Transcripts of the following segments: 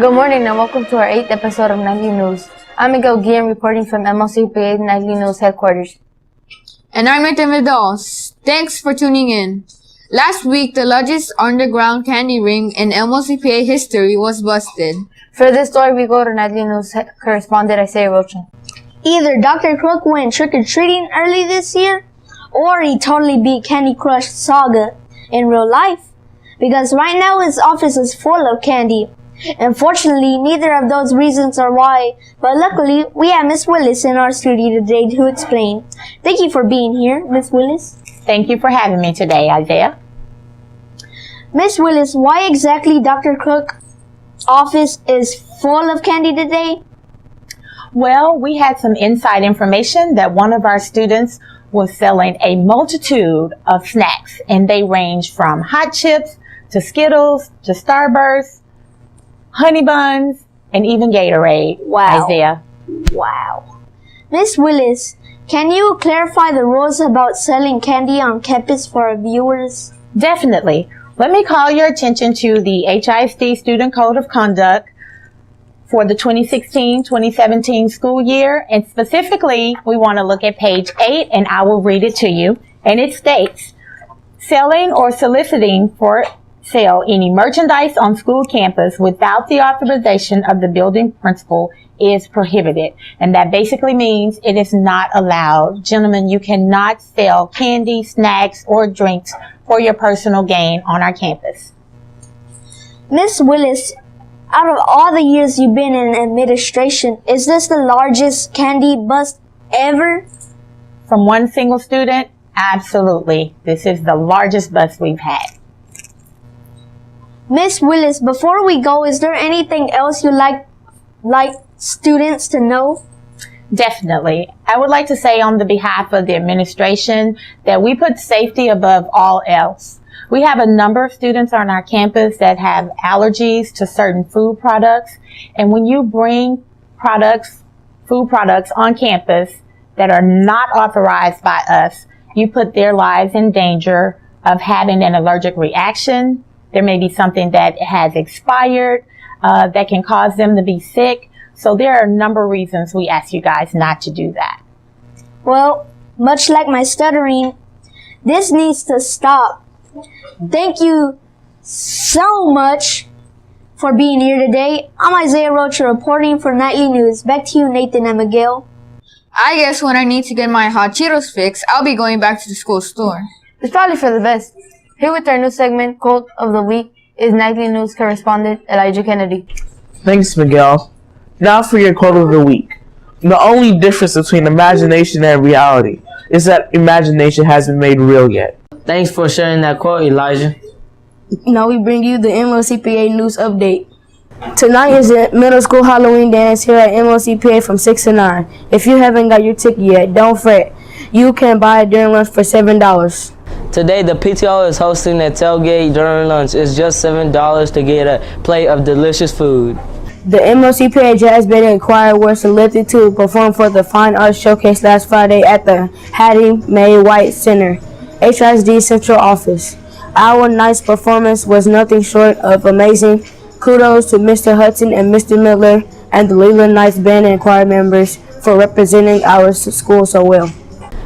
Good morning and welcome to our 8th episode of Nightly News. I'm Miguel Guillen reporting from MLCPA Nightly News headquarters. And I'm Nathan Vidal. Thanks for tuning in. Last week, the largest underground candy ring in MLCPA history was busted. For this story, we go to Nightly News correspondent Isaiah Rocha. Either Dr. Crook went trick-or-treating early this year, or he totally beat Candy Crush Saga in real life. Because right now his office is full of candy. Unfortunately, neither of those reasons are why, but luckily, we have Miss Willis in our studio today to explain. Thank you for being here, Miss Willis. Thank you for having me today, Isaiah. Miss Willis, why exactly Dr. Crook's office is full of candy today? Well, we had some inside information that one of our students was selling a multitude of snacks, and they range from hot chips to Skittles to Starburst, honey buns, and even Gatorade. Wow. Isaiah. Wow. Miss Willis, can you clarify the rules about selling candy on campus for our viewers? Definitely. Let me call your attention to the HISD Student Code of Conduct for the 2016-2017 school year. And specifically, we want to look at page 8, and I will read it to you. And it states, selling or soliciting for sale any merchandise on school campus without the authorization of the building principal is prohibited. And that basically means it is not allowed. Gentlemen, you cannot sell candy, snacks, or drinks for your personal gain on our campus. Miss Willis, out of all the years you've been in administration, is this the largest candy bust ever? From one single student? Absolutely. This is the largest bust we've had. Miss Willis, before we go, is there anything else you'd like students to know? Definitely. I would like to say on the behalf of the administration that we put safety above all else. We have a number of students on our campus that have allergies to certain food products. And when you bring food products on campus that are not authorized by us, you put their lives in danger of having an allergic reaction. There may be something that has expired that can cause them to be sick. So there are a number of reasons we ask you guys not to do that. Well, much like my stuttering, this needs to stop. Thank you so much for being here today. I'm Isaiah Rocha reporting for Nightly News. Back to you, Nathan and Miguel. I guess when I need to get my hot Cheetos fix, I'll be going back to the school store. It's probably for the best. Here with our news segment, Quote of the Week, is Nightly News correspondent Elijah Kennedy. Thanks, Miguel. Now for your quote of the week. The only difference between imagination and reality is that imagination hasn't made real yet. Thanks for sharing that quote, Elijah. Now we bring you the MLCPA news update. Tonight is the middle school Halloween dance here at MLCPA from 6 to 9. If you haven't got your ticket yet, don't fret. You can buy it during lunch for $7. Today, the PTO is hosting a tailgate during lunch. It's just $7 to get a plate of delicious food. The MLCPA Jazz Band and Choir were selected to perform for the Fine Arts Showcase last Friday at the Hattie Mae White Center, HISD Central Office. Our night's performance was nothing short of amazing. Kudos to Mr. Hudson and Mr. Miller and the Leland Knights Band and Choir members for representing our school so well.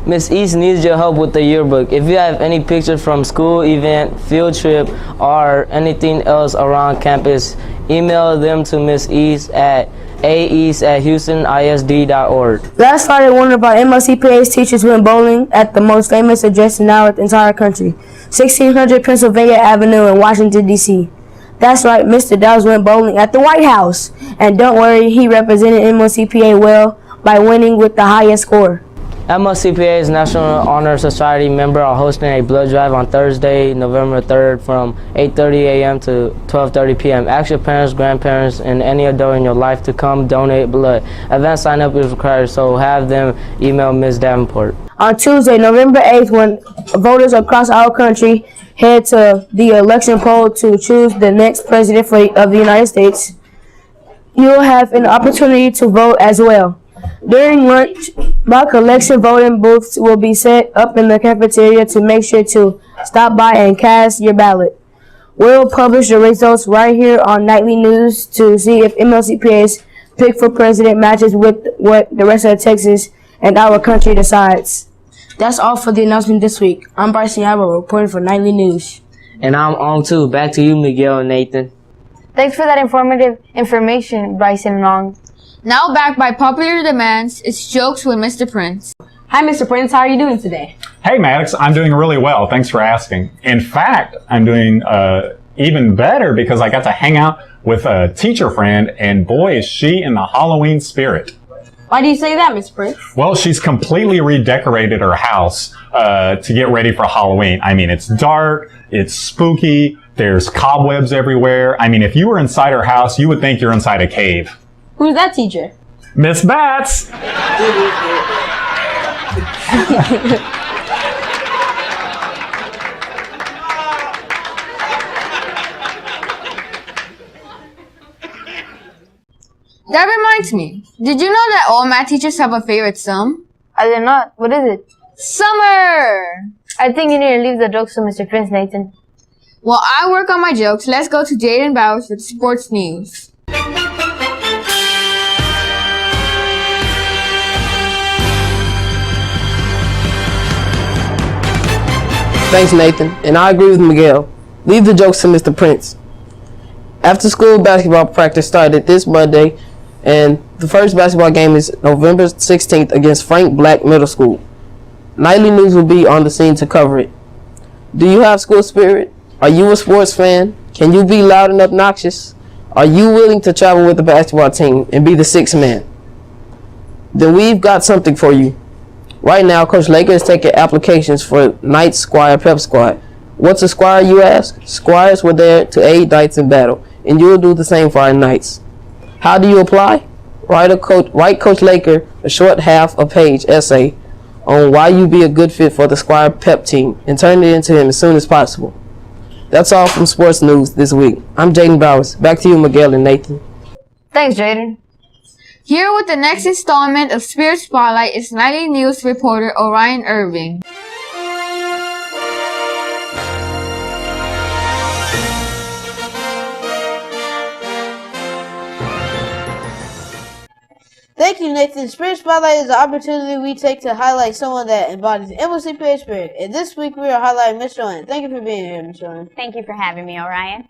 Miss East needs your help with the yearbook. If you have any pictures from school, event, field trip, or anything else around campus, email them to Miss East at aeast@houstonisd.org. Last Friday, one of our MLCPA's teachers went bowling at the most famous address in our entire country, 1600 Pennsylvania Avenue in Washington, D.C. That's right, Mr. Dowes went bowling at the White House. And don't worry, he represented MLCPA well by winning with the highest score. MLCPA's National Honor Society members are hosting a blood drive on Thursday, November 3rd from 8:30 a.m. to 12:30 p.m. Ask your parents, grandparents, and any adult in your life to come donate blood. Event sign up is required, so have them email Ms. Davenport. On Tuesday, November 8th, when voters across our country head to the election poll to choose the next president of the United States, you'll have an opportunity to vote as well. During lunch, mock election voting booths will be set up in the cafeteria to make sure to stop by and cast your ballot. We'll publish the results right here on Nightly News to see if MLCPA's pick for president matches with what the rest of Texas and our country decides. That's all for the announcement this week. I'm Bryson Yabo reporting for Nightly News. And I'm on too. Back to you, Miguel and Nathan. Thanks for that informative information, Bryson and Ong. Now back by popular demands, it's Jokes with Mr. Prince. Hi, Mr. Prince. How are you doing today? Hey, Maddox, I'm doing really well. Thanks for asking. In fact, I'm doing even better because I got to hang out with a teacher friend, and boy, is she in the Halloween spirit. Why do you say that, Mr. Prince? Well, she's completely redecorated her house to get ready for Halloween. I mean, it's dark, it's spooky, there's cobwebs everywhere. I mean, if you were inside her house, you would think you're inside a cave. Who's that teacher? Miss Bats! That reminds me, did you know that all math teachers have a favorite sum? I did not. What is it? Summer! I think you need to leave the jokes to Mr. Prince, Nathan. While I work on my jokes, let's go to Jaden Bowers with sports news. Thanks, Nathan. And I agree with Miguel. Leave the jokes to Mr. Prince. After school basketball practice started this Monday, and the first basketball game is November 16th against Frank Black Middle School. Nightly News will be on the scene to cover it. Do you have school spirit? Are you a sports fan? Can you be loud and obnoxious? Are you willing to travel with the basketball team and be the sixth man? Then we've got something for you. Right now, Coach Laker is taking applications for Knights Squire Pep Squad. What's a Squire, you ask? Squires were there to aid Knights in battle, and you will do the same for our Knights. How do you apply? Write Coach Laker a short half-a-page essay on why you'd be a good fit for the Squire Pep team and turn it into him as soon as possible. That's all from Sports News this week. I'm Jaden Bowers. Back to you, Miguel and Nathan. Thanks, Jaden. Here with the next installment of Spirit Spotlight is Nightly News reporter Orion Irving. Thank you, Nathan. Spirit Spotlight is the opportunity we take to highlight someone that embodies MLCPA spirit. And this week we are highlighting Miss Joanne. Thank you for being here, Miss Joanne. Thank you for having me, Orion.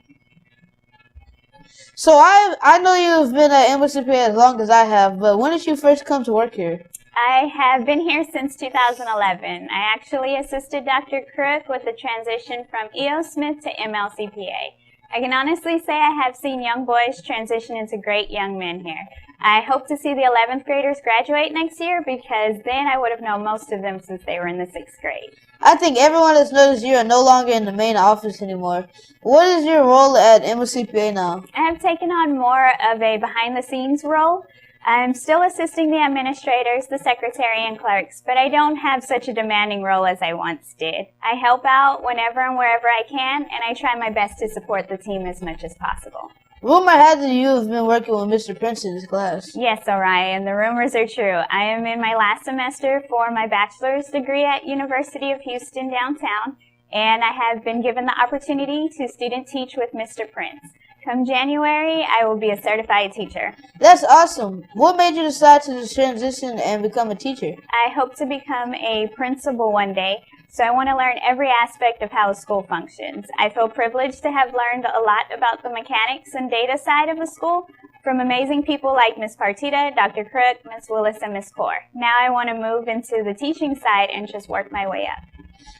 So I know you've been at MLCPA as long as I have, but when did you first come to work here? I have been here since 2011. I actually assisted Dr. Crook with the transition from E.O. Smith to MLCPA. I can honestly say I have seen young boys transition into great young men here. I hope to see the 11th graders graduate next year because then I would have known most of them since they were in the 6th grade. I think everyone has noticed you are no longer in the main office anymore. What is your role at MLCPA now? I have taken on more of a behind-the-scenes role. I'm still assisting the administrators, the secretary, and clerks, but I don't have such a demanding role as I once did. I help out whenever and wherever I can, and I try my best to support the team as much as possible. Rumor has it you have been working with Mr. Prince in his class. Yes, Orion, the rumors are true. I am in my last semester for my bachelor's degree at University of Houston downtown, and I have been given the opportunity to student teach with Mr. Prince. Come January, I will be a certified teacher. That's awesome. What made you decide to transition and become a teacher? I hope to become a principal one day, so I want to learn every aspect of how a school functions. I feel privileged to have learned a lot about the mechanics and data side of a school from amazing people like Ms. Partita, Dr. Crook, Ms. Willis, and Ms. Core. Now I want to move into the teaching side and just work my way up.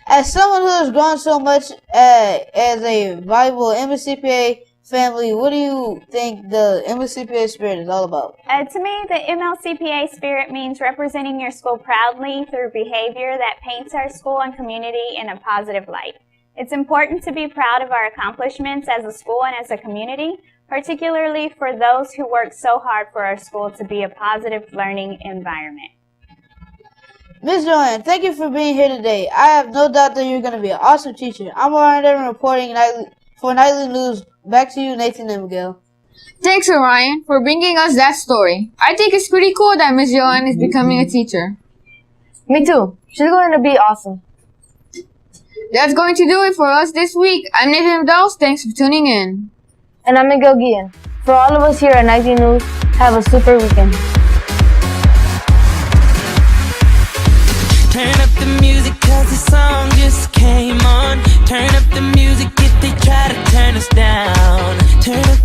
As someone who has grown so much as a viable MLCPA family, what do you think the MLCPA spirit is all about? To me, the MLCPA spirit means representing your school proudly through behavior that paints our school and community in a positive light. It's important to be proud of our accomplishments as a school and as a community, particularly for those who work so hard for our school to be a positive learning environment. Ms. Joanne, thank you for being here today. I have no doubt that you're going to be an awesome teacher. I'm Orion Irving reporting for Nightly News. Back to you, Nathan and Miguel. Thanks, Orion, for bringing us that story. I think it's pretty cool that Miss Joanne is becoming a teacher. Me too. She's going to be awesome. That's going to do it for us this week. I'm Nathan Dawes. Thanks for tuning in. And I'm Miguel Guillen. For all of us here at Nightly News, have a super weekend. Turn up the music 'cause the song just came on. Turn up the music if they try to turn us down. Turn up